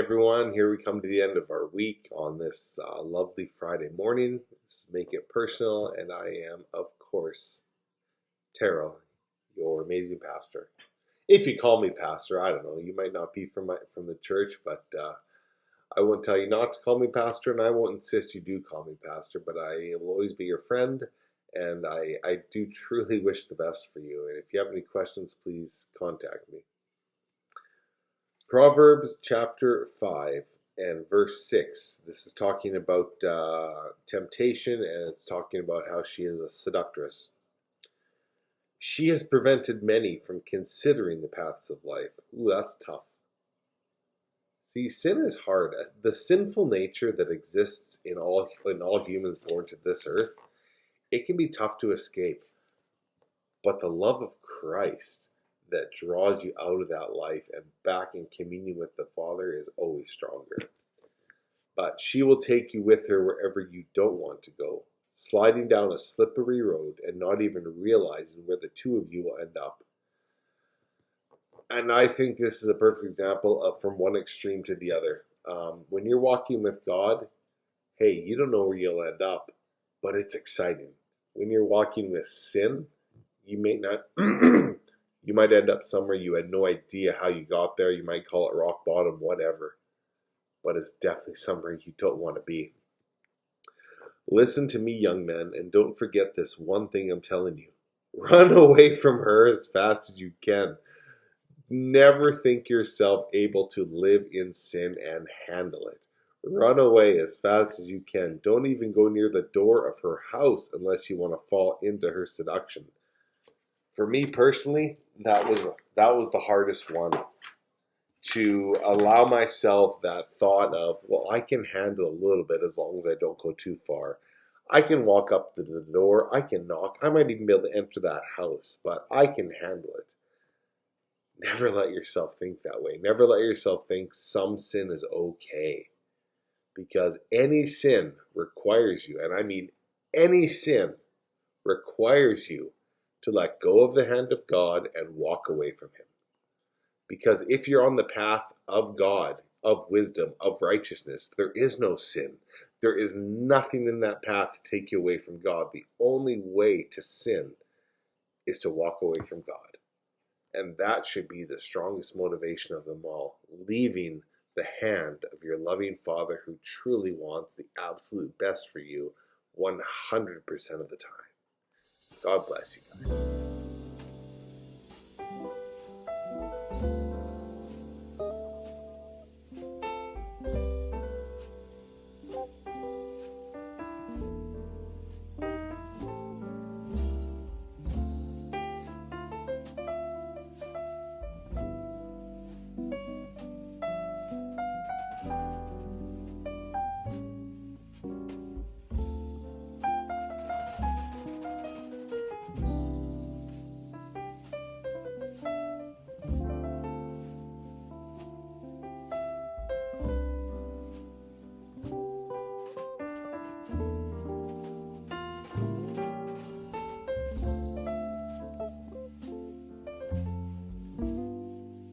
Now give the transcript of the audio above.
everyone. Here we come to the end of our week on this lovely Friday morning. Let's make it personal, and I am, of course, Terrell, your amazing pastor. If you call me pastor, I don't know. You might not be from the church, but I won't tell you not to call me pastor, and I won't insist you do call me pastor. But I will always be your friend, and I do truly wish the best for you. And if you have any questions, please contact me. Proverbs chapter 5 and verse 6. This is talking about temptation, and it's talking about how she is a seductress. She has prevented many from considering the paths of life. Ooh, that's tough. See, sin is hard. The sinful nature that exists in all humans born to this earth, it can be tough to escape. But the love of Christ that draws you out of that life and back in communion with the Father is always stronger. But she will take you with her wherever you don't want to go, sliding down a slippery road and not even realizing where the two of you will end up. And I think this is a perfect example of from one extreme to the other. When you're walking with God, hey, you don't know where you'll end up, but it's exciting. When you're walking with sin, you may not... You might end up somewhere you had no idea how you got there. You might call it rock bottom, whatever. But it's definitely somewhere you don't want to be. Listen to me, young men, and don't forget this one thing I'm telling you. Run away from her as fast as you can. Never think yourself able to live in sin and handle it. Run away as fast as you can. Don't even go near the door of her house unless you want to fall into her seduction. For me personally, that was the hardest one, to allow myself that thought of, well, I can handle a little bit as long as I don't go too far. I can walk up to the door, I can knock, I might even be able to enter that house, but I can handle it. Never let yourself think that way. Never let yourself think some sin is okay. Because any sin requires you, and I mean any sin requires you to let go of the hand of God and walk away from Him. Because if you're on the path of God, of wisdom, of righteousness, there is no sin. There is nothing in that path to take you away from God. The only way to sin is to walk away from God. And that should be the strongest motivation of them all, leaving the hand of your loving Father who truly wants the absolute best for you 100% of the time. God bless you guys.